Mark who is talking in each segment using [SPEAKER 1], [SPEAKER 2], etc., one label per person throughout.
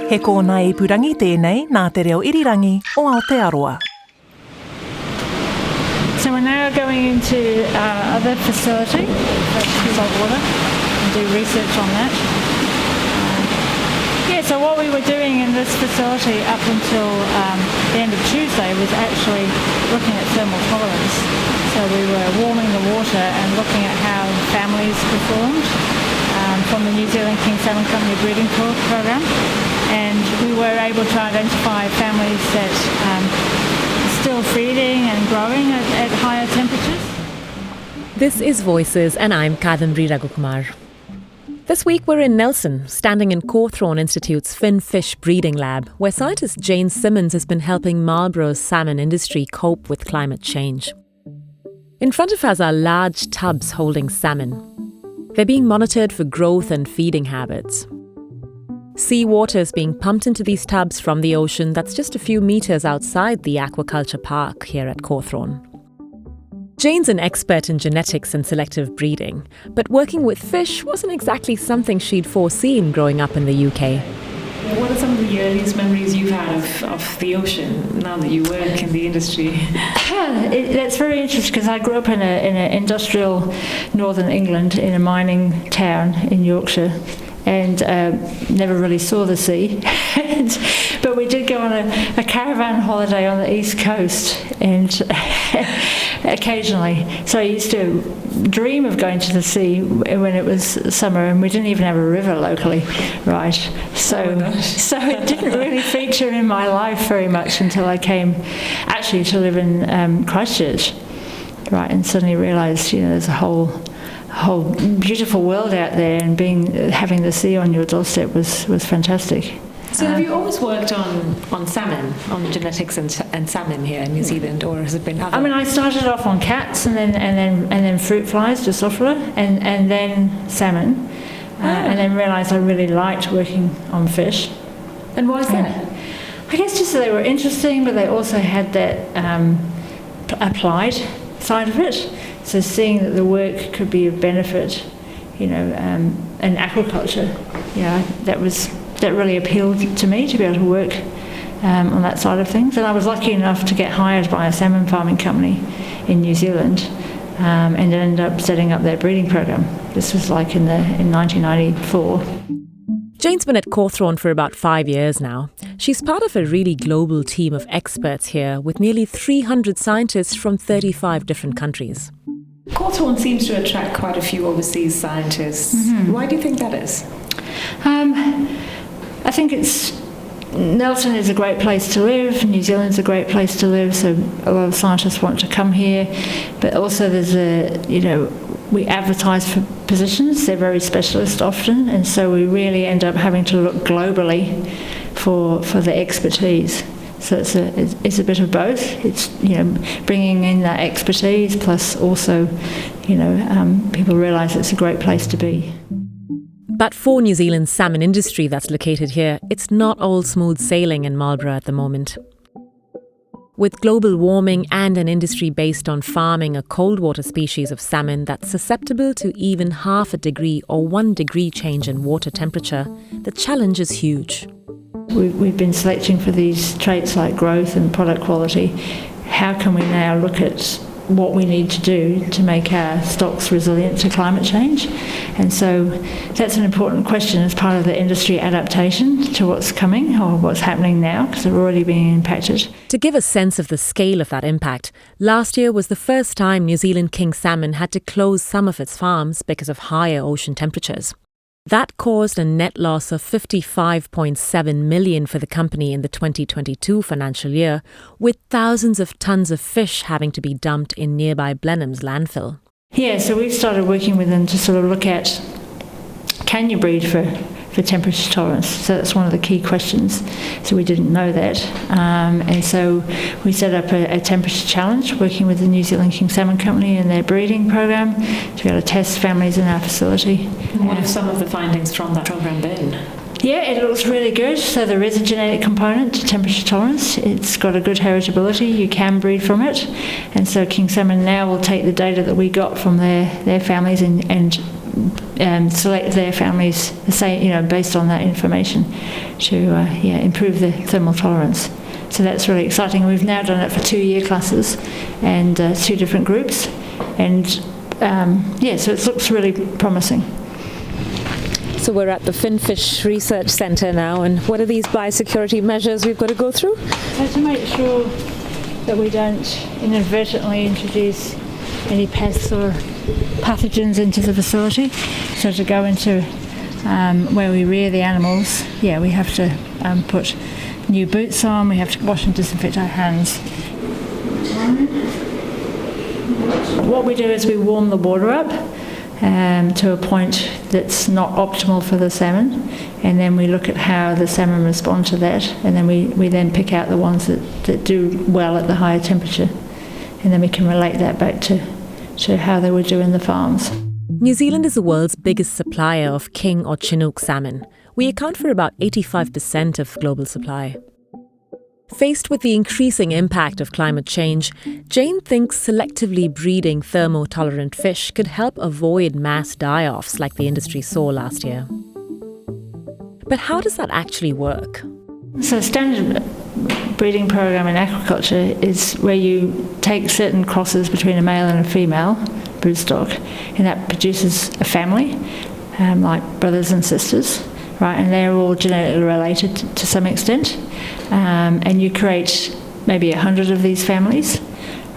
[SPEAKER 1] He kōna I purangi tēnei nā te reo irirangi o Aotearoa.
[SPEAKER 2] So we're now going into our other facility, salt water, and do research on that. So what we were doing in this facility up until the end of Tuesday was actually looking at thermal tolerance. So we were warming the water and looking at how families performed from the New Zealand King Salmon Company breeding program. And we were able to identify families that are still feeding and growing at higher temperatures.
[SPEAKER 3] This is Voices, and I'm Kadambari Raghukumar. This week we're in Nelson, standing in Cawthron Institute's fin fish breeding lab, where scientist Jane Symonds has been helping Marlborough's salmon industry cope with climate change. In front of us are large tubs holding salmon. They're being monitored for growth and feeding habits. Seawater is being pumped into these tubs from the ocean that's just a few metres outside the aquaculture park here at Cawthron. Jane's an expert in genetics and selective breeding, but working with fish wasn't exactly something she'd foreseen growing up in the UK.
[SPEAKER 4] What are some of the earliest memories you've had of the ocean now that you work in the industry?
[SPEAKER 2] That's very interesting because I grew up in an industrial northern England in a mining town in Yorkshire and never really saw the sea. But we did go on a caravan holiday on the east coast and occasionally. So I used to dream of going to the sea when it was summer, and we didn't even have a river locally, right? So it didn't really feature in my life very much until I came actually to live in Christchurch, right? And suddenly realised, there's a whole beautiful world out there, and having the sea on your doorstep was fantastic.
[SPEAKER 4] So have you always worked on salmon, on genetics and salmon here in New Zealand, or has it been other?
[SPEAKER 2] I mean, I started off on cats and then fruit flies, Drosophila, and then salmon, and then realised I really liked working on fish.
[SPEAKER 4] And why is that?
[SPEAKER 2] I guess just that they were interesting, but they also had that applied side of it. So seeing that the work could be of benefit, in aquaculture, that really appealed to me, to be able to work on that side of things. And I was lucky enough to get hired by a salmon farming company in New Zealand and ended up setting up their breeding program. This was like in 1994.
[SPEAKER 3] Jane's been at Cawthron for about 5 years now. She's part of a really global team of experts here with nearly 300 scientists from 35 different countries.
[SPEAKER 4] Cawthron seems to attract quite a few overseas scientists. Mm-hmm. Why do you think that is?
[SPEAKER 2] I think Nelson is a great place to live, New Zealand's a great place to live, so a lot of scientists want to come here, but also we advertise for positions, they're very specialist often, and so we really end up having to look globally for the expertise. So it's a bit of both. It's bringing in that expertise, plus also people realise it's a great place to be.
[SPEAKER 3] But for New Zealand's salmon industry that's located here, it's not all smooth sailing in Marlborough at the moment. With global warming and an industry based on farming a cold water species of salmon that's susceptible to even 0.5 degree or 1 degree change in water temperature, the challenge is huge.
[SPEAKER 2] We've been selecting for these traits like growth and product quality. How can we now look at what we need to do to make our stocks resilient to climate change? And so that's an important question as part of the industry adaptation to what's coming or what's happening now, because they're already being impacted.
[SPEAKER 3] To give a sense of the scale of that impact, last year was the first time New Zealand king salmon had to close some of its farms because of higher ocean temperatures. That caused a net loss of $55.7 million for the company in the 2022 financial year, with thousands of tons of fish having to be dumped in nearby Blenheim's landfill.
[SPEAKER 2] Yeah, so we've started working with them to sort of look at, can you breed for temperature tolerance? So that's one of the key questions. So we didn't know that. And so we set up a temperature challenge working with the New Zealand King Salmon Company and their breeding program to be able to test families in our facility.
[SPEAKER 4] What have some of the findings from that program been?
[SPEAKER 2] Yeah, it looks really good. So there is a genetic component to temperature tolerance. It's got a good heritability. You can breed from it. And so King Salmon now will take the data that we got from their families and select their families, based on that information, to improve their thermal tolerance. So that's really exciting. We've now done it for 2-year classes and 2 different groups, and so it looks really promising.
[SPEAKER 3] So we're at the Finfish Research Centre now, and what are these biosecurity measures we've got to go through?
[SPEAKER 2] So to make sure that we don't inadvertently introduce any pests or pathogens into the facility. So to go into where we rear the animals, we have to put new boots on, we have to wash and disinfect our hands. What we do is we warm the water up to a point that's not optimal for the salmon, and then we look at how the salmon respond to that, and then we then pick out the ones that do well at the higher temperature, and then we can relate that back to how they would do in the farms.
[SPEAKER 3] New Zealand is the world's biggest supplier of king or Chinook salmon. We account for about 85% of global supply. Faced with the increasing impact of climate change, Jane thinks selectively breeding thermotolerant fish could help avoid mass die-offs like the industry saw last year. But how does that actually work?
[SPEAKER 2] So standard breeding program in aquaculture is where you take certain crosses between a male and a female broodstock, and that produces a family, like brothers and sisters, right? And they're all genetically related to some extent. And you create maybe 100 of these families,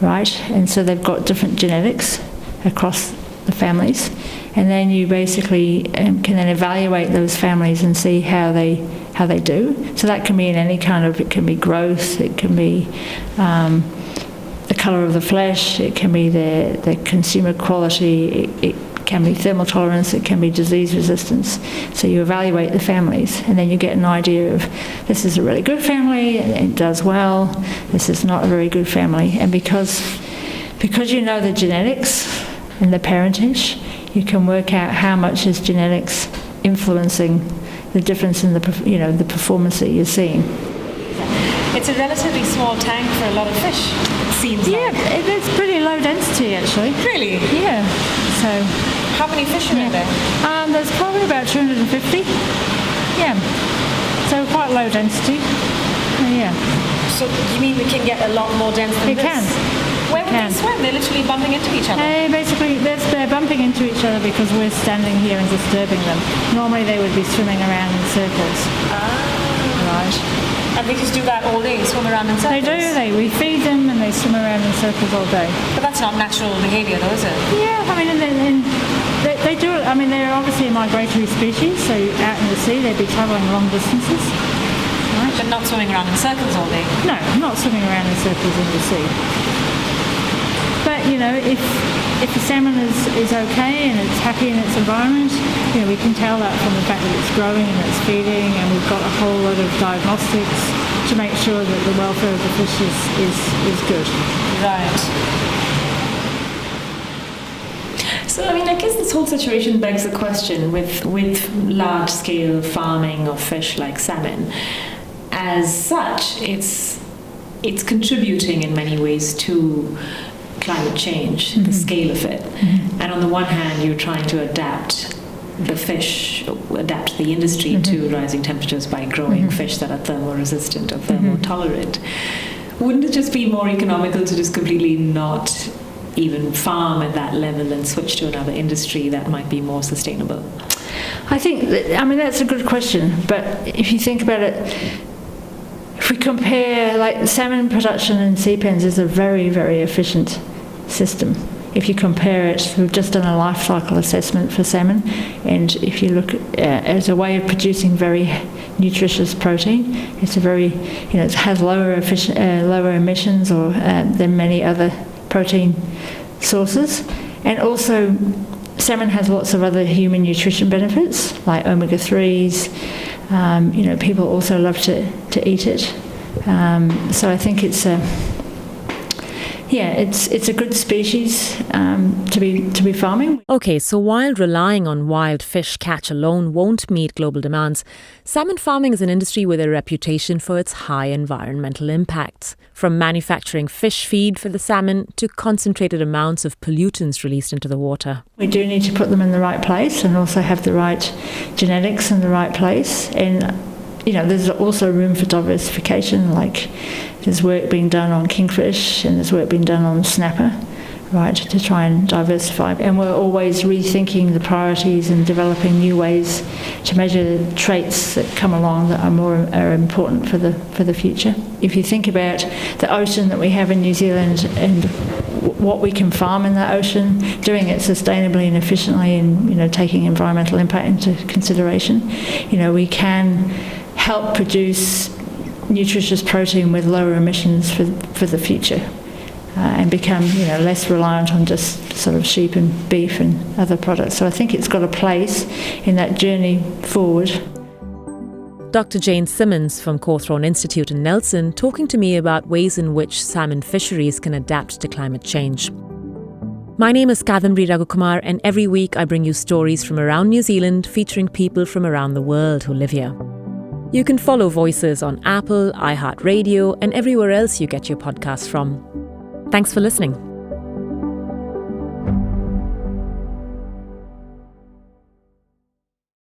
[SPEAKER 2] right? And so they've got different genetics across the families. And then you basically can then evaluate those families and see how they do. So that can be in any kind of, it can be growth, it can be the colour of the flesh, it can be the consumer quality, it can be thermal tolerance, it can be disease resistance. So you evaluate the families, and then you get an idea of, this is a really good family, and it does well, this is not a very good family. And because you know the genetics and the parentage, you can work out how much is genetics influencing the difference in the performance that you're seeing.
[SPEAKER 4] It's a relatively small tank for a lot of fish, it seems like.
[SPEAKER 2] Yeah, it's pretty low density actually.
[SPEAKER 4] Really?
[SPEAKER 2] Yeah. So
[SPEAKER 4] how many fish are in there?
[SPEAKER 2] There's probably about 250. Yeah. So quite low density. Yeah.
[SPEAKER 4] So you mean we can get a lot more dense than this?
[SPEAKER 2] We can.
[SPEAKER 4] Where would they swim? They're literally bumping into each other.
[SPEAKER 2] Basically, they're bumping into each other because we're standing here and disturbing them. Normally they would be swimming around in circles. Right.
[SPEAKER 4] And they just do that all day, swim around in circles?
[SPEAKER 2] They do. We feed them and they swim around in circles all day.
[SPEAKER 4] But that's not natural behaviour though, is it?
[SPEAKER 2] Yeah, I mean, and they do it. I mean, they're obviously a migratory species, so out in the sea they'd be travelling long distances. Right.
[SPEAKER 4] But not swimming around in circles all day?
[SPEAKER 2] No, not swimming around in circles in the sea. But, if the salmon is okay and it's happy in its environment, we can tell that from the fact that it's growing and it's feeding, and we've got a whole lot of diagnostics to make sure that the welfare of the fish is good.
[SPEAKER 4] Right. So, I guess this whole situation begs the question with large-scale farming of fish like salmon. As such, it's contributing in many ways to climate change, the scale of it. And on the one hand, you're trying to adapt the industry to rising temperatures by growing fish that are thermal resistant or thermal tolerant. Wouldn't it just be more economical to just completely not even farm at that level and switch to another industry that might be more sustainable?
[SPEAKER 2] I think that's a good question, but if you think about it, if we compare, like, salmon production in sea pens is a very, very efficient system. If you compare it, we've just done a life cycle assessment for salmon, and if you look as a way of producing very nutritious protein, it's a very, it has lower emissions than many other protein sources, and also salmon has lots of other human nutrition benefits like omega-3s. People also love to eat it. So I think it's Yeah, it's a good species to be farming.
[SPEAKER 3] Okay, so while relying on wild fish catch alone won't meet global demands, salmon farming is an industry with a reputation for its high environmental impacts. From manufacturing fish feed for the salmon to concentrated amounts of pollutants released into the water.
[SPEAKER 2] We do need to put them in the right place and also have the right genetics in the right place. And there's also room for diversification, like there's work being done on kingfish and there's work being done on snapper, right, to try and diversify. And we're always rethinking the priorities and developing new ways to measure traits that come along that are important for the future. If you think about the ocean that we have in New Zealand and what we can farm in that ocean, doing it sustainably and efficiently and taking environmental impact into consideration, we can help produce nutritious protein with lower emissions for the future and become less reliant on just sort of sheep and beef and other products. So I think it's got a place in that journey forward.
[SPEAKER 3] Dr Jane Symonds from Cawthron Institute in Nelson talking to me about ways in which salmon fisheries can adapt to climate change. My name is Kadambari Raghukumar, and every week I bring you stories from around New Zealand featuring people from around the world who live here. You can follow Voices on Apple, iHeartRadio, and everywhere else you get your podcasts from. Thanks for listening.